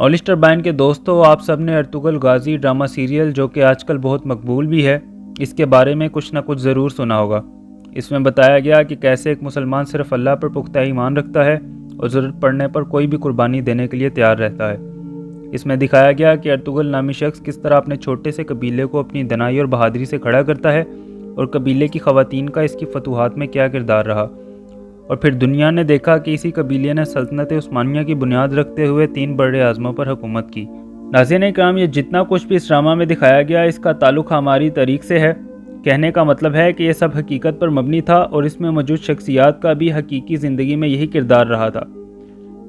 ऑलिस्टर बाइन के दोस्तों, आप सब ने अर्तुगरुल गाजी ड्रामा सीरियल, जो कि आजकल बहुत मकबूल भी है, इसके बारे में कुछ ना कुछ ज़रूर सुना होगा। इसमें बताया गया कि कैसे एक मुसलमान सिर्फ अल्लाह पर पुख्ता ईमान रखता है और ज़रूरत पड़ने पर कोई भी कुर्बानी देने के लिए तैयार रहता है। इसमें दिखाया गया कि अर्तुगरुल नामी शख्स किस तरह अपने छोटे से कबीले को अपनी दनाई और बहादुरी से खड़ा करता है और कबीले की ख़वातीन का इसकी फतूहात में क्या किरदार रहा। और फिर दुनिया ने देखा कि इसी कबीले ने सल्तनत उस्मानिया की बुनियाद रखते हुए 3 बड़े आज़मों पर हुकूमत की। नाज़रीन इकराम, ये जितना कुछ भी इस ड्रामा में दिखाया गया, इसका ताल्लुक़ हमारी तारीख़ से है। कहने का मतलब है कि ये सब हकीकत पर मबनी था और इसमें मौजूद शख्सियात का भी हकीकी ज़िंदगी में यही किरदार रहा था।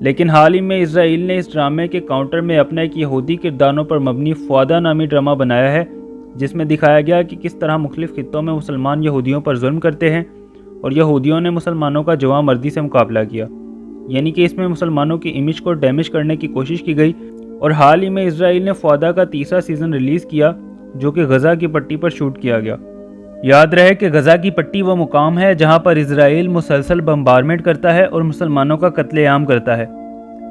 लेकिन हाल ही में इसराइल ने इस ड्रामे के काउंटर में अपने एक यहूदी किरदारों पर मबनी फ़ुआदा नामी ड्रामा बनाया है, जिसमें दिखाया गया कि किस तरह मुख्तलिफ़ खित्तों में मुसलमान यहूदियों पर जुल्म करते हैं और यहूदियों ने मुसलमानों का जवां मर्दी से मुकाबला किया। यानी कि इसमें मुसलमानों की इमेज को डैमेज करने की कोशिश की गई। और हाल ही में इसराइल ने फ़ुआदा का 3रा सीज़न रिलीज़ किया, जो कि गज़ा की पट्टी पर शूट किया गया। याद रहे कि गज़ा की पट्टी वो मुकाम है जहां पर इसराइल मुसलसल बम्बारमेंट करता है और मुसलमानों का कत्लेआम करता है।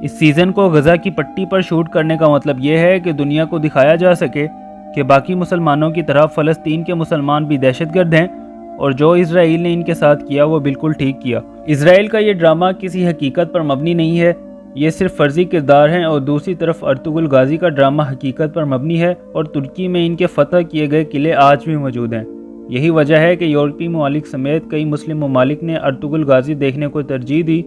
इस सीज़न को गज़ा की पट्टी पर शूट करने का मतलब ये है कि दुनिया को दिखाया जा सके कि बाकी मुसलमानों की तरह फ़लस्तीन के मुसलमान भी दहशतगर्द हैं और जो इसराइल ने इनके साथ किया वो बिल्कुल ठीक किया। इसराइल का ये ड्रामा किसी हकीकत पर मबनी नहीं है, ये सिर्फ फर्जी किरदार हैं। और दूसरी तरफ अर्तुगरुल गाजी का ड्रामा हकीकत पर मबनी है और तुर्की में इनके फ़तह किए गए किले आज भी मौजूद हैं। यही वजह है कि यूरोपीय ममालिक समेत कई मुस्लिम ममालिक ने अर्तुगरुल गाजी देखने को तरजीह दी।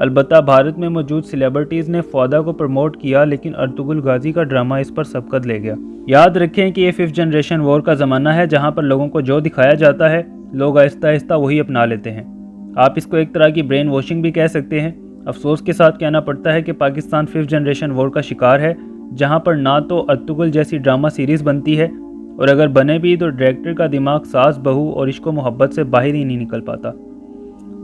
अलबत्ता भारत में मौजूद सेलिब्रिटीज़ ने फ़ुआदा को प्रमोट किया, लेकिन अर्तुगरुल गाजी का ड्रामा इस पर सबकत ले गया। याद रखें कि ये 5th जनरेशन वॉर का ज़माना है, जहाँ पर लोगों को जो दिखाया जाता है लोग आहिस्ता आहिस्ता वही अपना लेते हैं। आप इसको एक तरह की ब्रेन वॉशिंग भी कह सकते हैं। अफसोस के साथ कहना पड़ता है कि पाकिस्तान 5th जनरेशन वॉर का शिकार है, जहाँ पर ना तो अर्तुगरुल जैसी ड्रामा सीरीज़ बनती है और अगर बने भी तो डायरेक्टर का दिमाग सास बहू और इश्क व मोहब्बत से बाहर ही नहीं निकल पाता।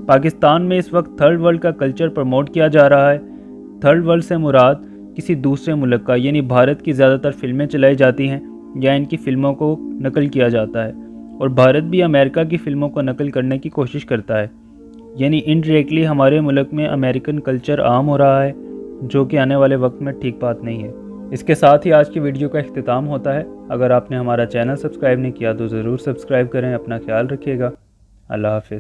पाकिस्तान में इस वक्त थर्ड वर्ल्ड का कल्चर प्रमोट किया जा रहा है। थर्ड वर्ल्ड से मुराद किसी दूसरे मुल्क का, यानी भारत की ज़्यादातर फिल्में चलाई जाती हैं या इनकी फ़िल्मों को नकल किया जाता है और भारत भी अमेरिका की फ़िल्मों को नकल करने की कोशिश करता है। यानी इनडायरेक्टली हमारे मुल्क में अमेरिकन कल्चर आम हो रहा है, जो कि आने वाले वक्त में ठीक बात नहीं है। इसके साथ ही आज की वीडियो का इख्तिताम होता है। अगर आपने हमारा चैनल सब्सक्राइब नहीं किया तो ज़रूर सब्सक्राइब करें। अपना ख्याल रखिएगा। अल्लाह हाफ़िज़।